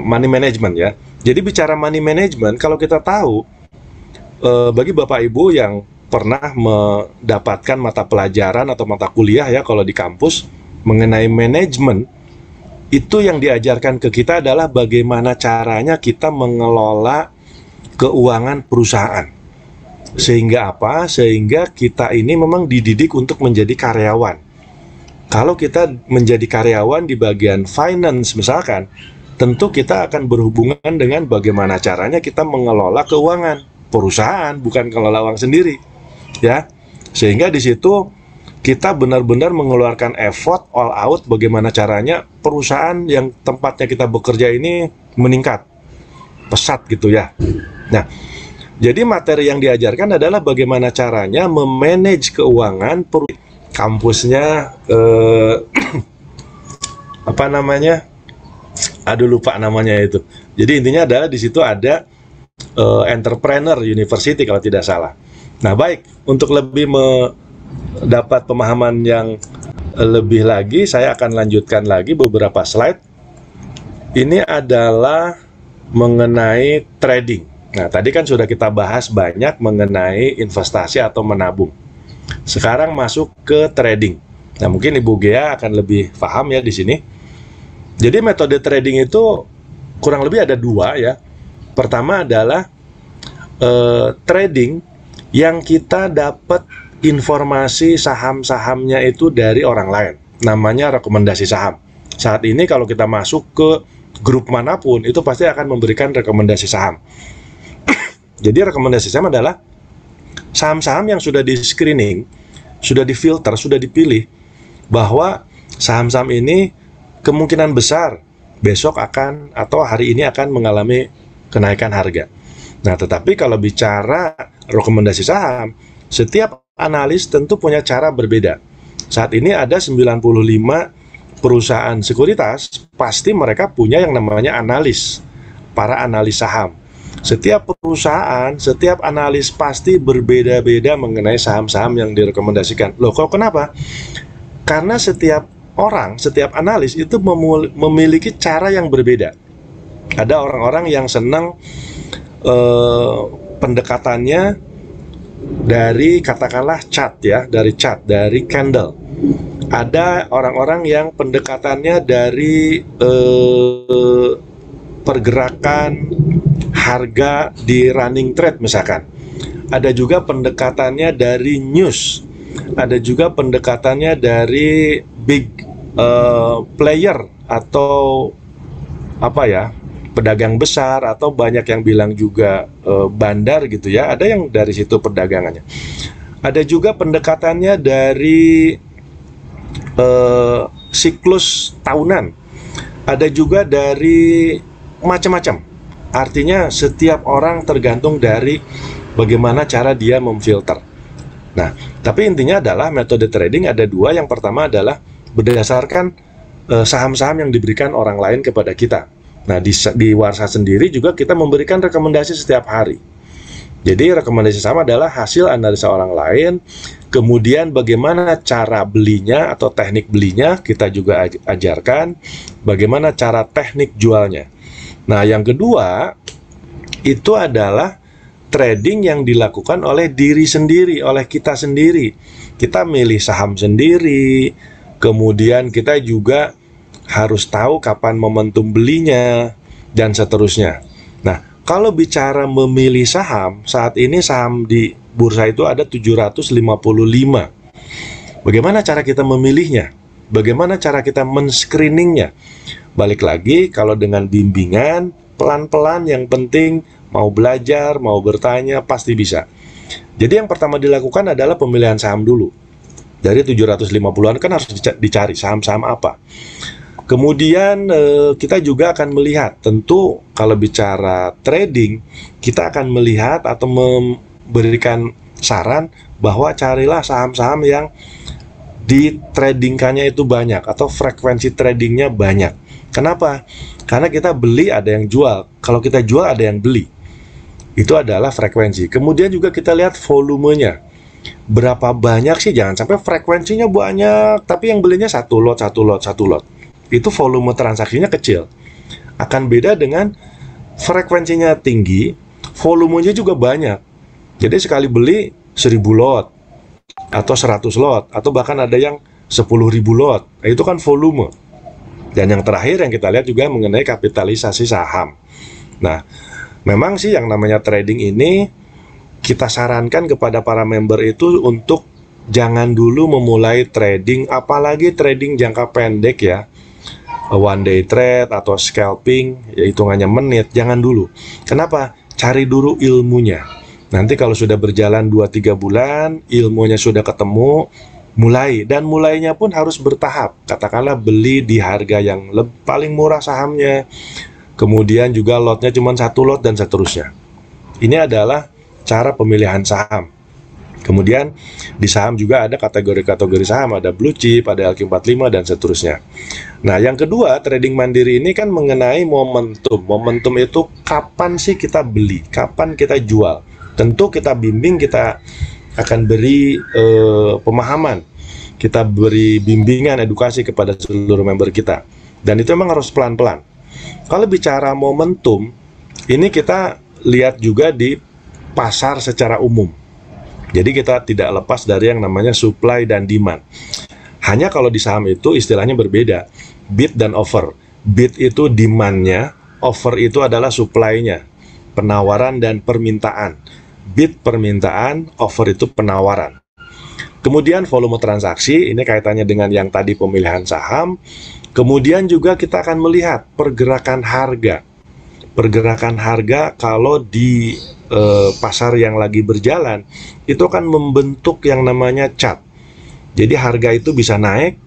money management ya. Jadi bicara money management, kalau kita tahu bagi Bapak Ibu yang pernah mendapatkan mata pelajaran atau mata kuliah ya kalau di kampus mengenai manajemen, itu yang diajarkan ke kita adalah bagaimana caranya kita mengelola keuangan perusahaan. Sehingga apa? Sehingga kita ini memang dididik untuk menjadi karyawan. Kalau kita menjadi karyawan di bagian finance misalkan, tentu kita akan berhubungan dengan bagaimana caranya kita mengelola keuangan perusahaan, bukan kelola uang sendiri, ya. Sehingga di situ kita benar-benar mengeluarkan effort all out bagaimana caranya perusahaan yang tempatnya kita bekerja ini meningkat pesat gitu ya. Nah, jadi materi yang diajarkan adalah bagaimana caranya memanage keuangan kampusnya lupa namanya itu. Jadi intinya adalah di situ ada Entrepreneur University kalau tidak salah. Nah, baik, untuk lebih mendapat pemahaman yang lebih lagi, saya akan lanjutkan lagi beberapa slide. Ini adalah mengenai trading. Nah, tadi kan sudah kita bahas banyak mengenai investasi atau menabung. Sekarang masuk ke trading. Nah, mungkin Ibu Gea akan lebih paham ya di sini. Jadi metode trading itu kurang lebih ada 2 ya. Pertama adalah trading yang kita dapat informasi saham-sahamnya itu dari orang lain. Namanya rekomendasi saham. Saat ini kalau kita masuk ke grup manapun, itu pasti akan memberikan rekomendasi saham. Jadi rekomendasi saham adalah saham-saham yang sudah di-screening, sudah difilter, sudah dipilih bahwa saham-saham ini kemungkinan besar besok akan atau hari ini akan mengalami kenaikan harga. Nah, tetapi kalau bicara rekomendasi saham, setiap analis tentu punya cara berbeda. Saat ini ada 95 perusahaan sekuritas, pasti mereka punya yang namanya analis, para analis saham. Setiap perusahaan, setiap analis pasti berbeda-beda mengenai saham-saham yang direkomendasikan. Loh, kok kenapa? Karena setiap orang, setiap analis itu memiliki cara yang berbeda. Ada orang-orang yang senang pendekatannya dari katakanlah chart ya, dari candle. Ada orang-orang yang pendekatannya dari pergerakan harga di running trade misalkan. Ada juga pendekatannya dari news. Ada juga pendekatannya dari big player atau apa ya, pedagang besar, atau banyak yang bilang juga bandar gitu ya. Ada yang dari situ perdagangannya. Ada juga pendekatannya dari siklus tahunan. Ada juga dari macam-macam. Artinya setiap orang tergantung dari bagaimana cara dia memfilter. Nah, tapi intinya adalah metode trading ada dua. Yang pertama adalah berdasarkan saham-saham yang diberikan orang lain kepada kita. Nah, di Warsa sendiri juga kita memberikan rekomendasi setiap hari. Jadi rekomendasi saham adalah hasil analisa orang lain, kemudian bagaimana cara belinya atau teknik belinya kita juga ajarkan, bagaimana cara teknik jualnya. Nah, yang kedua itu adalah trading yang dilakukan oleh diri sendiri, oleh kita sendiri. Kita milih saham sendiri, kemudian kita juga harus tahu kapan momentum belinya, dan seterusnya. Nah, kalau bicara memilih saham, saat ini saham di bursa itu ada 755. Bagaimana cara kita memilihnya? Bagaimana cara kita men-screeningnya? Balik lagi, kalau dengan bimbingan, pelan-pelan, yang penting mau belajar, mau bertanya, pasti bisa. Jadi yang pertama dilakukan adalah pemilihan saham dulu. Dari 750-an kan harus dicari saham-saham apa. Kemudian kita juga akan melihat, tentu kalau bicara trading, kita akan melihat atau memberikan saran bahwa carilah saham-saham yang ditradingkannya itu banyak, atau frekuensi tradingnya banyak. Kenapa? Karena kita beli ada yang jual, kalau kita jual ada yang beli. Itu adalah frekuensi. Kemudian juga kita lihat volumenya. Berapa banyak sih, jangan sampai frekuensinya banyak, tapi yang belinya satu lot. Itu volume transaksinya kecil. Akan beda dengan frekuensinya tinggi, volumenya juga banyak. Jadi sekali beli 1000 lot, atau 100 lot, atau bahkan ada yang 10.000 lot. Nah, itu kan volume. Dan yang terakhir yang kita lihat juga mengenai kapitalisasi saham. Nah, memang sih yang namanya trading ini kita sarankan kepada para member itu untuk jangan dulu memulai trading, apalagi trading jangka pendek ya, one day trade atau scalping, ya hitungannya menit, jangan dulu. Kenapa? Cari dulu ilmunya. Nanti kalau sudah berjalan 2-3 bulan, ilmunya sudah ketemu, mulai. Dan mulainya pun harus bertahap. Katakanlah beli di harga yang paling murah sahamnya, kemudian juga lotnya cuma 1 lot, dan seterusnya. Ini adalah cara pemilihan saham. Kemudian di saham juga ada kategori-kategori saham, ada blue chip, ada LQ45, dan seterusnya. Nah, yang kedua, trading mandiri ini kan mengenai momentum. Momentum itu kapan sih kita beli, kapan kita jual. Tentu kita bimbing, kita akan beri pemahaman, kita beri bimbingan edukasi kepada seluruh member kita. Dan itu memang harus pelan-pelan. Kalau bicara momentum, ini kita lihat juga di pasar secara umum. Jadi kita tidak lepas dari yang namanya supply dan demand. Hanya kalau di saham itu istilahnya berbeda, bid dan offer. Bid itu demand-nya, offer itu adalah supply-nya, penawaran dan permintaan. Bid permintaan, offer itu penawaran. Kemudian volume transaksi, ini kaitannya dengan yang tadi pemilihan saham. Kemudian juga kita akan melihat pergerakan harga. Pergerakan harga kalau di pasar yang lagi berjalan, itu akan membentuk yang namanya chart. Jadi harga itu bisa naik,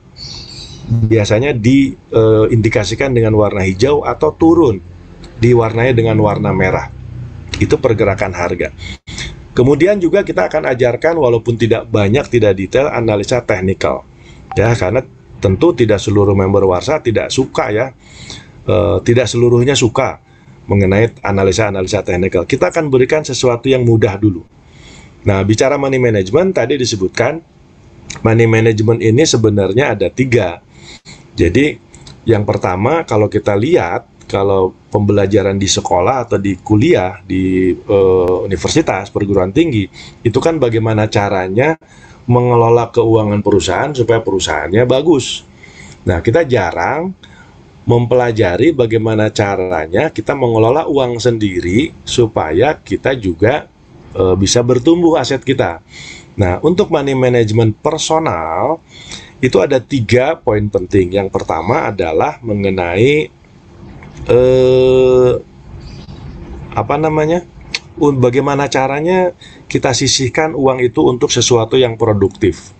biasanya diindikasikan dengan warna hijau, atau turun, diwarnai dengan warna merah. Itu pergerakan harga. Kemudian juga kita akan ajarkan, walaupun tidak banyak, tidak detail, analisa teknikal. Ya, karena tentu tidak seluruh member Warsa tidak suka ya, tidak seluruhnya suka mengenai analisa-analisa teknikal. Kita akan berikan sesuatu yang mudah dulu. Nah, bicara money management, tadi disebutkan, money management ini sebenarnya ada 3. Jadi, yang pertama, kalau kita lihat, kalau pembelajaran di sekolah atau di kuliah, di universitas, perguruan tinggi, itu kan bagaimana caranya mengelola keuangan perusahaan supaya perusahaannya bagus. Nah, kita jarang mempelajari bagaimana caranya kita mengelola uang sendiri supaya kita juga bisa bertumbuh aset kita. Nah, untuk money management personal itu ada 3 poin penting. Yang pertama adalah mengenai bagaimana caranya kita sisihkan uang itu untuk sesuatu yang produktif.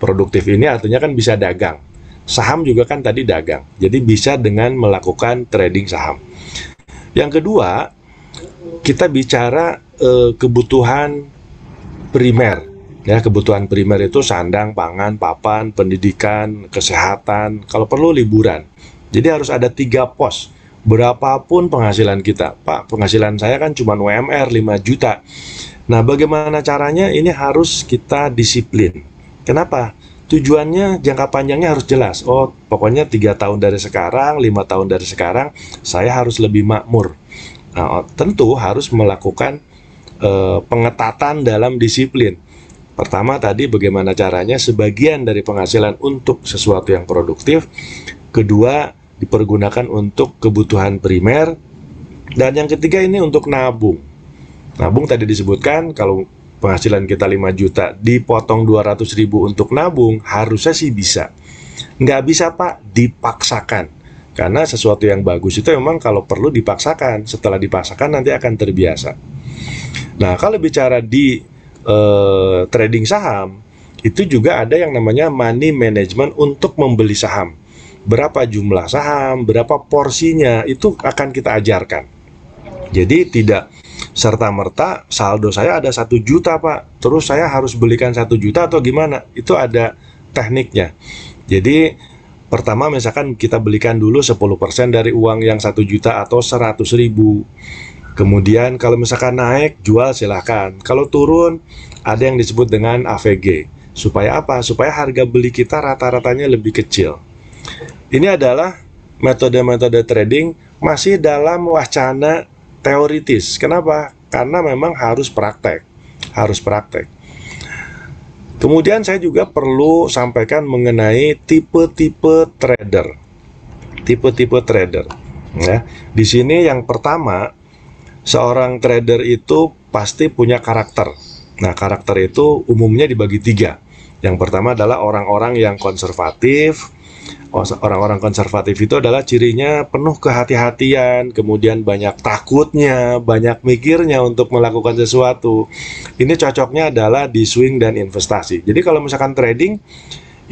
Produktif ini artinya kan bisa dagang. Saham juga kan tadi dagang, jadi bisa dengan melakukan trading saham. Yang kedua, kita bicara kebutuhan primer. Ya, kebutuhan primer itu sandang, pangan, papan, pendidikan, kesehatan, kalau perlu liburan. Jadi harus ada 3 pos. Berapapun penghasilan kita, Pak, penghasilan saya kan cuma UMR 5 juta. Nah, bagaimana caranya? Ini harus kita disiplin. Kenapa? Tujuannya jangka panjangnya harus jelas. Oh, pokoknya 3 tahun dari sekarang, 5 tahun dari sekarang, saya harus lebih makmur. Nah, tentu harus melakukan pengetatan dalam disiplin. Pertama tadi bagaimana caranya sebagian dari penghasilan untuk sesuatu yang produktif. Kedua, dipergunakan untuk kebutuhan primer. Dan yang ketiga ini untuk nabung. Nabung tadi disebutkan kalau penghasilan kita 5 juta dipotong 200.000 untuk nabung, harusnya sih bisa. Nggak bisa, Pak, dipaksakan. Karena sesuatu yang bagus itu memang kalau perlu dipaksakan. Setelah dipaksakan nanti akan terbiasa. Nah, kalau bicara di trading saham, itu juga ada yang namanya money management untuk membeli saham. Berapa jumlah saham, berapa porsinya, itu akan kita ajarkan. Jadi tidak serta-merta saldo saya ada 1 juta, Pak, terus saya harus belikan 1 juta atau gimana. Itu ada tekniknya. Jadi pertama misalkan kita belikan dulu 10% dari uang yang 1 juta atau 100.000. Kemudian kalau misalkan naik, jual silahkan. Kalau turun, ada yang disebut dengan AVG. Supaya apa? Supaya harga beli kita rata-ratanya lebih kecil. Ini adalah metode-metode trading masih dalam wacana teoritis. Kenapa? Karena memang harus praktek. Harus praktek. Kemudian saya juga perlu sampaikan mengenai tipe-tipe trader. Tipe-tipe trader. Ya. Di sini yang pertama, seorang trader itu pasti punya karakter. Nah, karakter itu umumnya dibagi 3. Yang pertama adalah orang-orang yang konservatif. Orang-orang konservatif itu adalah cirinya penuh kehati-hatian, kemudian banyak takutnya, banyak mikirnya untuk melakukan sesuatu. Ini cocoknya adalah di swing dan investasi. Jadi kalau misalkan trading,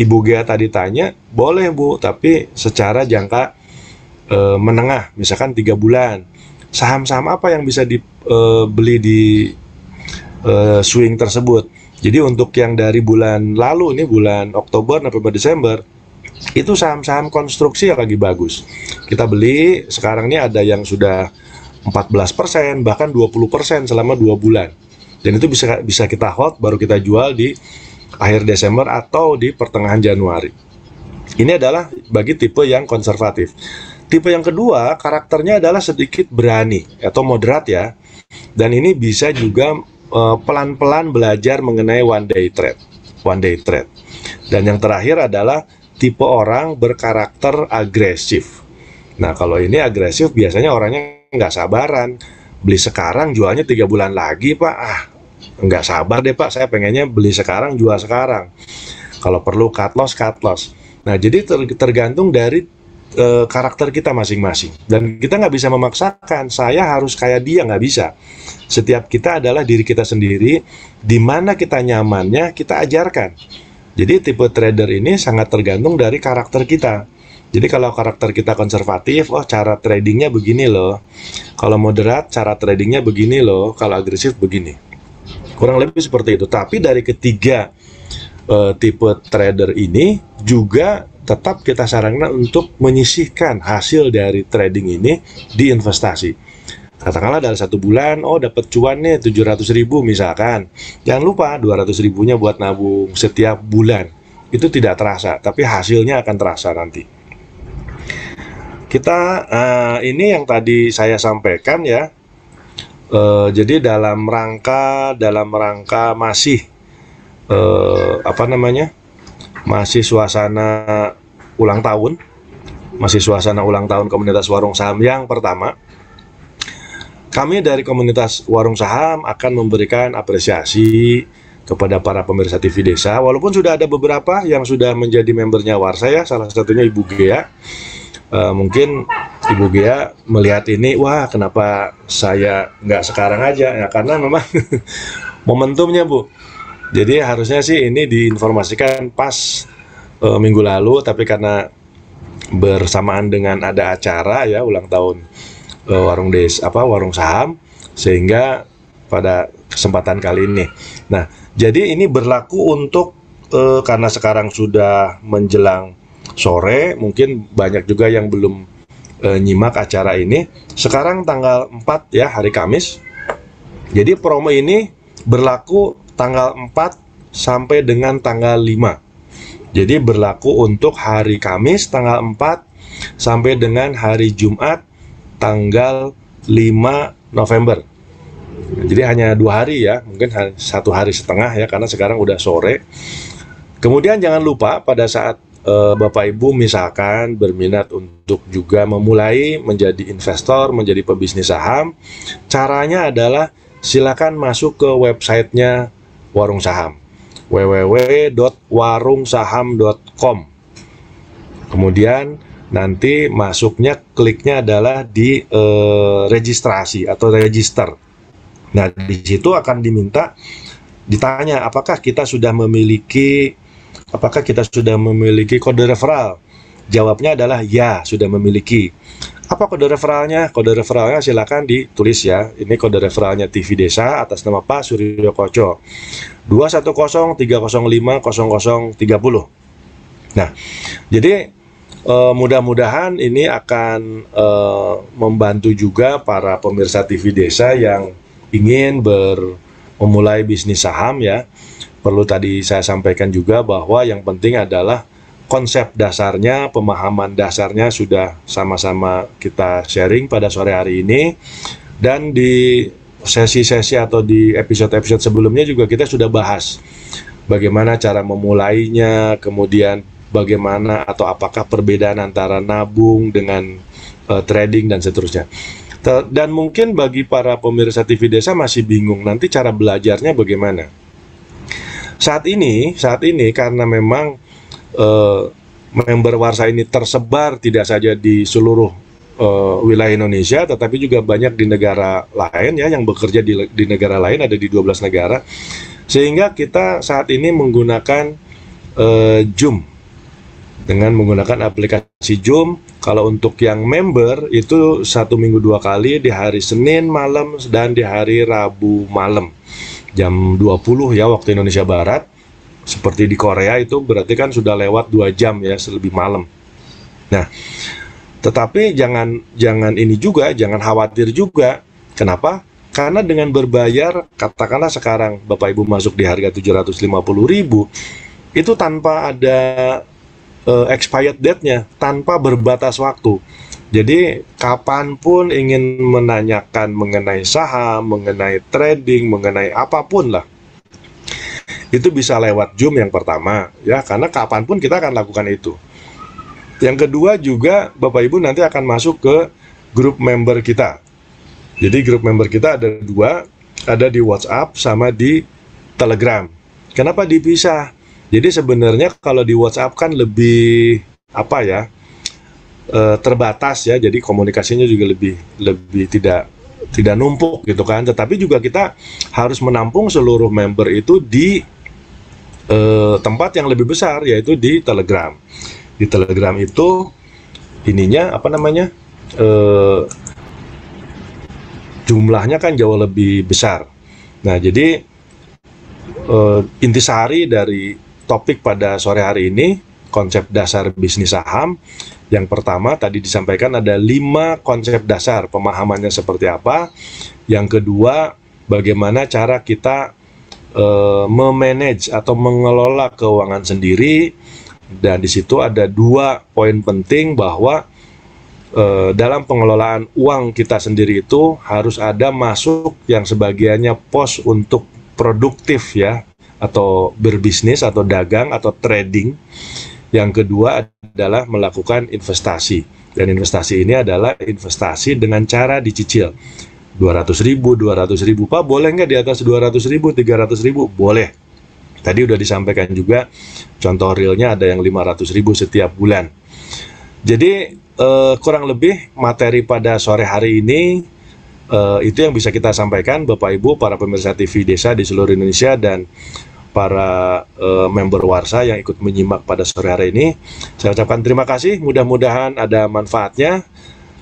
Ibu Gea tadi tanya, boleh Bu, tapi secara jangka menengah, misalkan 3 bulan. Saham-saham apa yang bisa dibeli di swing tersebut? Jadi untuk yang dari bulan lalu, ini bulan Oktober, November, Desember, itu saham-saham konstruksi yang lagi bagus. Kita beli, sekarang ini ada yang sudah 14%, bahkan 20% selama 2 bulan. Dan itu bisa kita hold, baru kita jual di akhir Desember atau di pertengahan Januari. Ini adalah bagi tipe yang konservatif. Tipe yang kedua, karakternya adalah sedikit berani atau moderat ya. Dan ini bisa juga pelan-pelan belajar mengenai one day trade. Dan yang terakhir adalah tipe orang berkarakter agresif. Nah, kalau ini agresif biasanya orangnya nggak sabaran. Beli sekarang, jualnya 3 bulan lagi, Pak. Nggak sabar deh, Pak. Saya pengennya beli sekarang, jual sekarang. Kalau perlu cut loss. Nah, jadi tergantung dari karakter kita masing-masing. Dan kita nggak bisa memaksakan, saya harus kayak dia, nggak bisa. Setiap kita adalah diri kita sendiri, di mana kita nyamannya, kita ajarkan. Jadi tipe trader ini sangat tergantung dari karakter kita. Jadi kalau karakter kita konservatif, oh cara tradingnya begini loh. Kalau moderat, cara tradingnya begini loh. Kalau agresif begini. Kurang lebih seperti itu. Tapi dari ketiga tipe trader ini juga tetap kita sarankan untuk menyisihkan hasil dari trading ini di investasi. Katakanlah dalam 1 bulan, oh dapat cuan nih 700.000 misalkan. Jangan lupa 200.000-nya buat nabung setiap bulan. Itu tidak terasa, tapi hasilnya akan terasa nanti. Kita ini yang tadi saya sampaikan ya. Jadi dalam rangka masih masih suasana ulang tahun, komunitas Warung Saham yang pertama. Kami dari komunitas Warung Saham akan memberikan apresiasi kepada para pemirsa TV Desa, walaupun sudah ada beberapa yang sudah menjadi membernya Warsa ya, salah satunya Ibu Gea. Mungkin Ibu Gea melihat ini, wah kenapa saya nggak sekarang aja, ya karena memang momentumnya Bu. Jadi harusnya sih ini diinformasikan pas minggu lalu, tapi karena bersamaan dengan ada acara ya ulang tahun Warung Saham, sehingga pada kesempatan kali ini. Nah, jadi ini berlaku untuk karena sekarang sudah menjelang sore, mungkin banyak juga yang belum nyimak acara ini. Sekarang tanggal 4 ya, hari Kamis. Jadi promo ini berlaku tanggal 4 sampai dengan tanggal 5. Jadi berlaku untuk hari Kamis tanggal 4 sampai dengan hari Jumat tanggal 5 November. Jadi hanya 2 hari ya, mungkin 1 hari setengah ya, karena sekarang udah sore. Kemudian jangan lupa pada saat Bapak Ibu misalkan berminat untuk juga memulai menjadi investor, menjadi pebisnis saham, caranya adalah silakan masuk ke websitenya Warung Saham, www.warungsaham.com. Kemudian nanti masuknya, kliknya adalah di registrasi atau register. Nah, di situ akan ditanya apakah kita sudah memiliki kode referral. Jawabnya adalah ya, sudah memiliki. Apa kode referralnya? Kode referralnya silakan ditulis ya. Ini kode referralnya TV Desa atas nama Pak Suryo Koco 21030500030. Nah, jadi mudah-mudahan ini akan membantu juga para pemirsa TV Desa yang ingin memulai bisnis saham ya. Perlu tadi saya sampaikan juga bahwa yang penting adalah konsep dasarnya, pemahaman dasarnya sudah sama-sama kita sharing pada sore hari ini. Dan di sesi-sesi atau di episode-episode sebelumnya juga kita sudah bahas bagaimana cara memulainya, kemudian bagaimana atau apakah perbedaan antara nabung dengan trading dan seterusnya. Dan mungkin bagi para pemirsa TV Desa masih bingung nanti cara belajarnya bagaimana. Saat ini karena memang member Warsa ini tersebar tidak saja di seluruh wilayah Indonesia, tetapi juga banyak di negara lain ya, yang bekerja di negara lain, ada di 12 negara. Sehingga kita saat ini menggunakan Zoom. Dengan menggunakan aplikasi Zoom. Kalau untuk yang member itu 1 minggu 2 kali, di hari Senin malam dan di hari Rabu malam jam 20 ya waktu Indonesia Barat. Seperti di Korea itu berarti kan sudah lewat 2 jam ya, lebih malam. Nah, tetapi jangan jangan khawatir juga. Kenapa? Karena dengan berbayar, katakanlah sekarang Bapak Ibu masuk di harga 750.000, itu tanpa ada expired date-nya, tanpa berbatas waktu. Jadi kapanpun ingin menanyakan mengenai saham, mengenai trading, mengenai apapun lah, itu bisa lewat Zoom yang pertama ya, karena kapanpun kita akan lakukan itu. Yang kedua juga Bapak Ibu nanti akan masuk ke grup member kita. Jadi grup member kita ada 2, ada di WhatsApp sama di Telegram. Kenapa dipisah? Jadi sebenarnya kalau di WhatsApp kan lebih terbatas ya, jadi komunikasinya juga lebih tidak numpuk gitu kan. Tetapi juga kita harus menampung seluruh member itu di tempat yang lebih besar, yaitu di Telegram. Di Telegram itu ininya jumlahnya kan jauh lebih besar. Nah, jadi intisari dari topik pada sore hari ini, konsep dasar bisnis saham, Yang pertama tadi disampaikan ada 5 konsep dasar, pemahamannya seperti apa. Yang kedua, bagaimana cara kita memanage atau mengelola keuangan sendiri. Dan di situ ada 2 poin penting bahwa dalam pengelolaan uang kita sendiri itu harus ada masuk yang sebagiannya pos untuk produktif ya, atau berbisnis atau dagang atau trading. Yang kedua adalah melakukan investasi. Dan investasi ini adalah investasi dengan cara dicicil. 200.000, 200.000, Pak boleh nggak di atas 200.000, 300.000? Boleh. Tadi udah disampaikan juga, contoh realnya ada yang 500.000 setiap bulan. Jadi kurang lebih materi pada sore hari ini itu yang bisa kita sampaikan Bapak Ibu, para pemirsa TV Desa di seluruh Indonesia dan para member Warsa yang ikut menyimak pada sore hari ini. Saya ucapkan terima kasih, mudah-mudahan ada manfaatnya.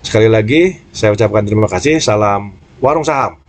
Sekali lagi saya ucapkan terima kasih, salam Warung Saham.